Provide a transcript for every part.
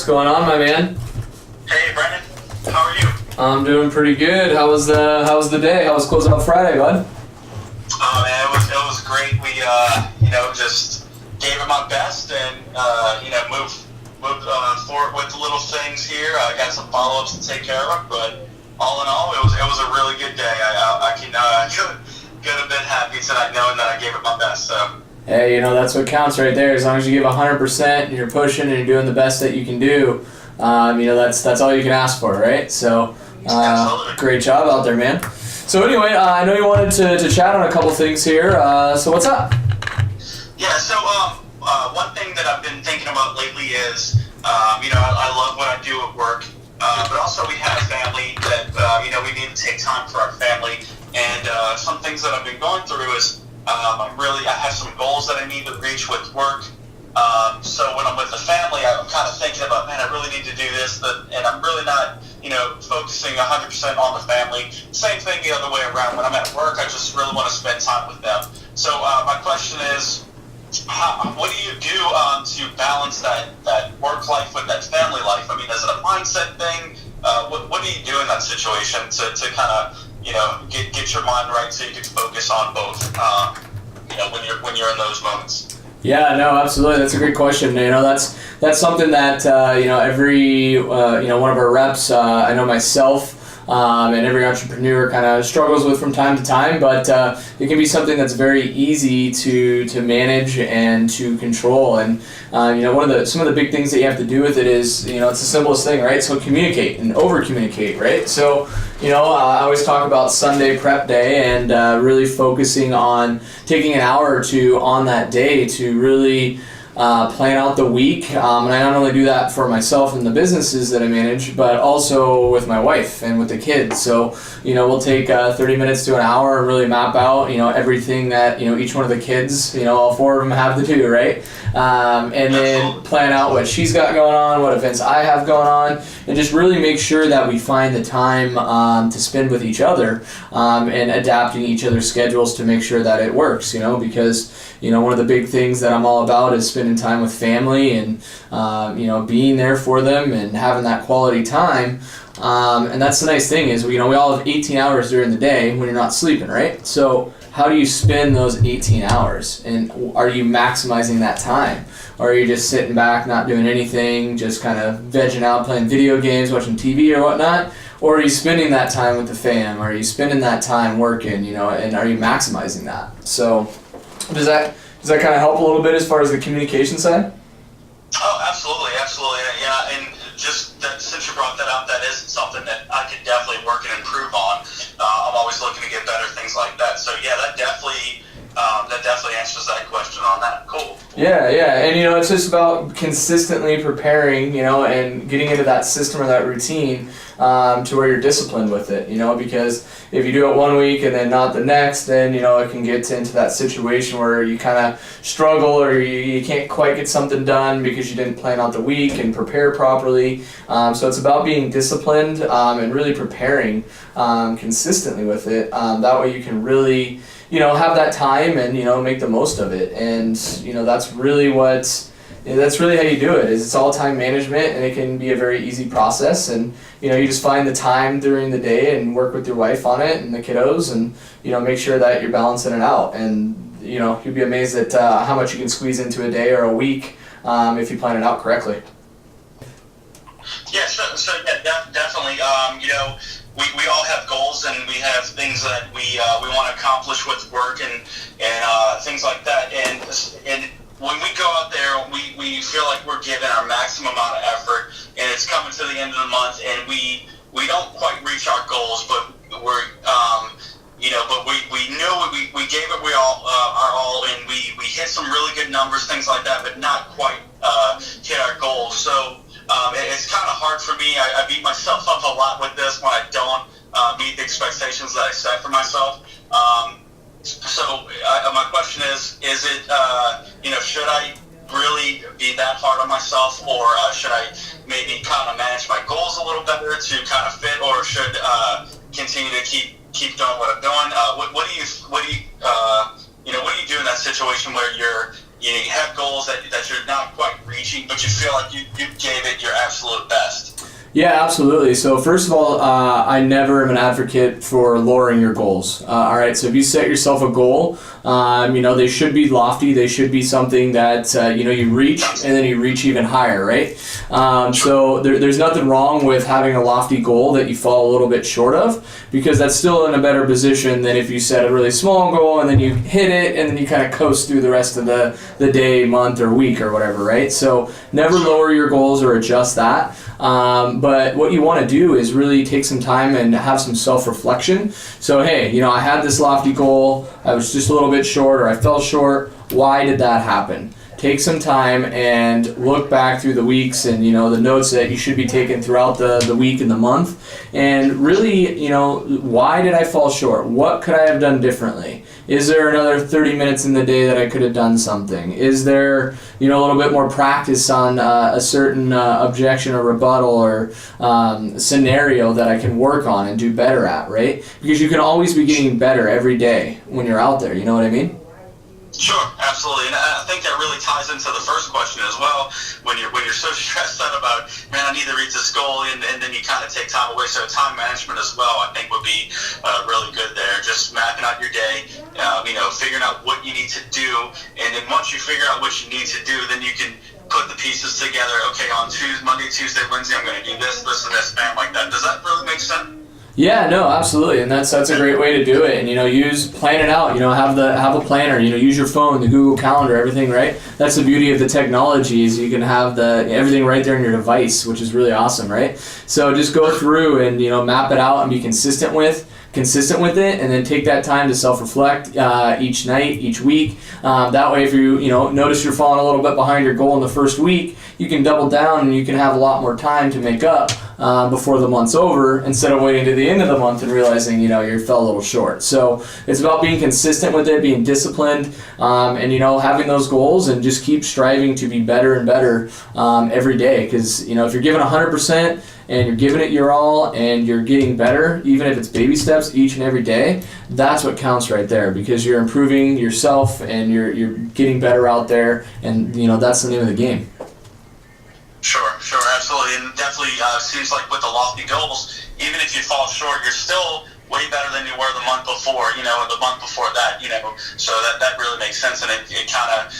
What's going on, my man? Hey, Brendan. How are you? I'm doing pretty good. How was the day? How was Closeout Friday, bud? Oh man, it was great. We just gave it my best and moved forward with the little things here. I got some follow-ups to take care of, but all in all, it was a really good day. I could have been happy tonight knowing that I gave it my best. So. Hey, that's what counts right there. As long as you give 100% and you're pushing and you're doing the best that you can do, that's all you can ask for, right? So, great job out there, man. So anyway, I know you wanted to chat on a couple things here. So what's up? Yeah. So one thing that I've been thinking about lately is, I love what I do at work, but also we have family that we need to take time for our family, and some things that I've been going through is. I have some goals that I need to reach with work. So when I'm with the family, I'm kind of thinking about, man, I really need to do this, and I'm really not, focusing 100% on the family. Same thing the other way around. When I'm at work, I just really want to spend time with them. So my question is, what do you do to balance that work life with that family life? I mean, is it a mindset thing? What do you do in that situation to kind of get your mind right so you can focus on both, when you're in those moments? Yeah, no, absolutely. That's a great question. That's something that every one of our reps, I know myself, and every entrepreneur kind of struggles with from time to time, but it can be something that's very easy to manage and to control. And some of the big things that you have to do with it is it's the simplest thing, right? So communicate and over communicate, right? So I always talk about Sunday prep day and really focusing on taking an hour or two on that day to really plan out the week, and I not only do that for myself and the businesses that I manage, but also with my wife and with the kids. So we'll take 30 minutes to an hour and really map out everything that each one of the kids, all four of them have to do, right? And then plan out what she's got going on, what events I have going on, and just really make sure that we find the time to spend with each other, and adapting each other's schedules to make sure that it works, because one of the big things that I'm all about is spending time with family and being there for them and having that quality time. And that's the nice thing is we all have 18 hours during the day when you're not sleeping, right? So how do you spend those 18 hours, and are you maximizing that time, or are you just sitting back not doing anything, just kind of vegging out playing video games, watching TV or whatnot? Or are you spending that time with the fam? Are you spending that time working, and are you maximizing that? So does that kind of help a little bit as far as the communication side? Oh, absolutely. Yeah, and just that, since you brought that up, that is something that I could definitely work and improve on. I'm always looking to get better, things like that. So yeah, that definitely answers that question on that. Cool. Yeah, and it's just about consistently preparing, and getting into that system or that routine to where you're disciplined with it, because if you do it one week and then not the next, then it can get into that situation where you kind of struggle, or you can't quite get something done because you didn't plan out the week and prepare properly. So it's about being disciplined and really preparing consistently with it. That way you can really have that time and make the most of it. And that's really how you do it. Is it's all time management, and it can be a very easy process. And you just find the time during the day and work with your wife on it and the kiddos, and make sure that you're balancing it out. And you'll be amazed at how much you can squeeze into a day or a week if you plan it out correctly. Yeah, so yeah, definitely. We all have goals, and we have things that we want to accomplish with work and things like that. And when we go out there, we feel like we're giving our maximum amount of effort, and it's coming to the end of the month, and we don't quite reach our goals, but we're but we knew we gave it our all, and we hit some really good numbers, things like that, but not quite hit our goals. So it's kind of hard for me. I beat myself up a lot with this when I don't meet the expectations that I set for myself. So my question is it, should I really be that hard on myself, or should I maybe kind of manage my goals a little better to kind of fit, or should continue to keep doing what I'm doing? What do you do in that situation where you're you have goals that you're not quite reaching, but you feel like you gave it your absolute best? Yeah, absolutely. So first of all, I never am an advocate for lowering your goals. All right, so if you set yourself a goal, they should be lofty. They should be something that you reach, and then you reach even higher, right? So there's nothing wrong with having a lofty goal that you fall a little bit short of, because that's still in a better position than if you set a really small goal and then you hit it and then you kind of coast through the rest of the day, month, or week or whatever, right? So never lower your goals or adjust that. But what you want to do is really take some time and have some self-reflection. So, hey, I had this lofty goal, I was just a little bit short, or I fell short. Why did that happen? Take some time and look back through the weeks and, the notes that you should be taking throughout the week and the month. And really, why did I fall short? What could I have done differently? Is there another 30 minutes in the day that I could have done something? Is there, a little bit more practice on a certain objection or rebuttal or scenario that I can work on and do better at, right? Because you can always be getting better every day when you're out there, you know what I mean? Sure, absolutely, and I think that really ties into the first question as well. When you're so stressed out about, man, I need to reach this goal, and then you kind of take time away. So time management as well, I think, would be really good there. Just mapping out your day, figuring out what you need to do, and then once you figure out what you need to do, then you can put the pieces together. Okay, on Monday, Tuesday, Wednesday, I'm going to do this, this, and this, bam, like that. Does that really make sense? Yeah, no, absolutely, and that's a great way to do it. And plan it out. Have a planner. Use your phone, the Google Calendar, everything. Right. That's the beauty of the technology, is you can have everything right there in your device, which is really awesome, right? So just go through and map it out and be consistent with it, and then take that time to self-reflect each night, each week. That way, if you notice you're falling a little bit behind your goal in the first week, you can double down and you can have a lot more time to make up before the month's over, instead of waiting to the end of the month and realizing you fell a little short. So it's about being consistent with it, being disciplined, and having those goals, and just keep striving to be better and better every day. Because if you're giving 100% and you're giving it your all and you're getting better, even if it's baby steps each and every day, that's what counts right there, because you're improving yourself and you're getting better out there, and that's the name of the game. Sure, absolutely, and definitely seems like with the lofty goals, even if you fall short, you're still way better than you were the month before, and the month before that, so that really makes sense, and it kind of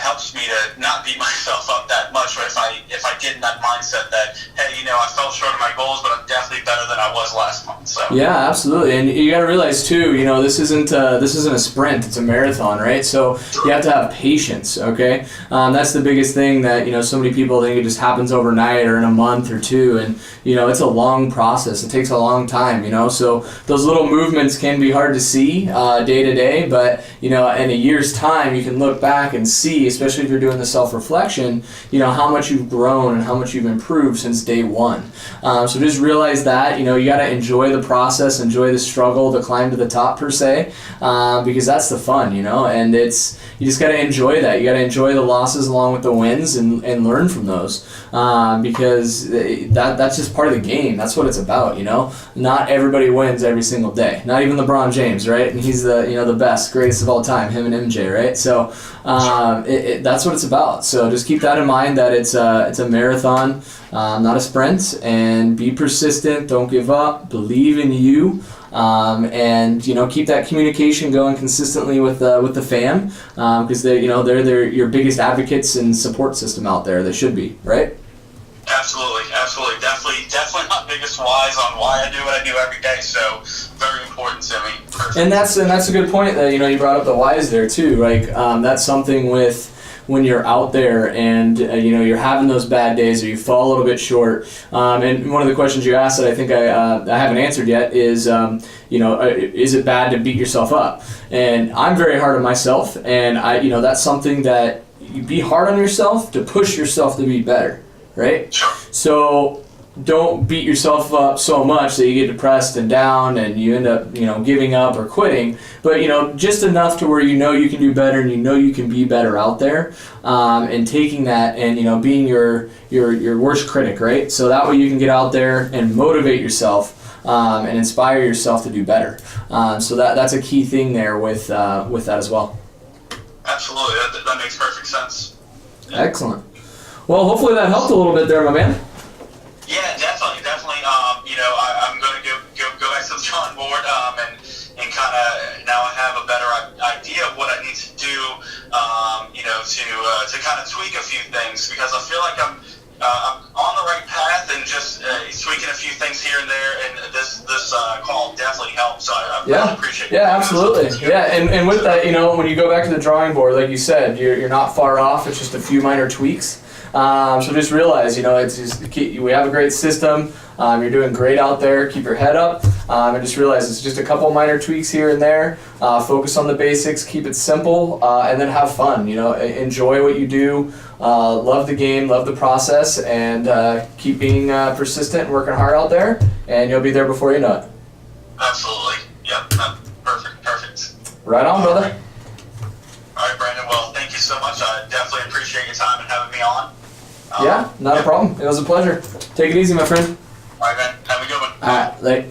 helps me to not beat myself up that much, right? If I get in that mindset that, hey, I fell short of my goals, but I'm definitely better than I was last month. So yeah, absolutely, and you got to realize too, this isn't a sprint; it's a marathon, right? So you have to have patience. Okay, that's the biggest thing that so many people think it just happens overnight or in a month or two, and it's a long process. It takes a long time. So those little movements can be hard to see day to day, but in a year's time, you can look back and see, especially if you're doing the self-reflection, how much you've grown and how much you've improved since day one. So just realize that, you got to enjoy the process, enjoy the struggle, the climb to the top per se, because that's the fun, and you just got to enjoy that. You got to enjoy the losses along with the wins and learn from those, because that's just part of the game. That's what it's about, Not everybody wins every single day. Not even LeBron James, right? And he's the best, greatest of all time, him and MJ, right? So that's what it's about. So just keep that in mind, that it's a marathon, not a sprint, and be persistent. Don't give up. Believe in you. And keep that communication going consistently with the fam, because they're your biggest advocates and support system out there. They should be, right? Absolutely, definitely my biggest whys on why I do what I do every day. So very important to me personally. And that's a good point that you brought up the whys there too. Like that's something with when you're out there and you're having those bad days or you fall a little bit short. And one of the questions you asked that I think I haven't answered yet is is it bad to beat yourself up? And I'm very hard on myself, and that's something that you be hard on yourself to push yourself to be better. Right? So don't beat yourself up so much that you get depressed and down and you end up, giving up or quitting. But, just enough to where you can do better and you can be better out there, and taking that and, being your worst critic, right? So that way you can get out there and motivate yourself and inspire yourself to do better. So that's a key thing there with that as well. absolutely. That makes perfect sense. Excellent. Well, hopefully that helped a little bit there, my man. Yeah, definitely. I'm going to go back to the drawing board and kind of now I have a better idea of what I need to do, to kind of tweak a few things, because I feel like I'm on the right path and just tweaking a few things here and there, and this call definitely helps. So I really appreciate it. Yeah, absolutely. Yeah, and with that, when you go back to the drawing board, like you said, you're not far off. It's just a few minor tweaks. So just realize, it's just we have a great system. You're doing great out there. Keep your head up. And just realize it's just a couple minor tweaks here and there. Focus on the basics. Keep it simple, and then have fun. Enjoy what you do. Love the game. Love the process, and keep being persistent and working hard out there. And you'll be there before you know it. Absolutely. Yep. Perfect. Right on, brother. All right, Brandon. Well, thank you so much. I definitely appreciate your time and having me on. Yeah, not a problem. It was a pleasure. Take it easy, my friend. All right, man. Have a good one. All right, later.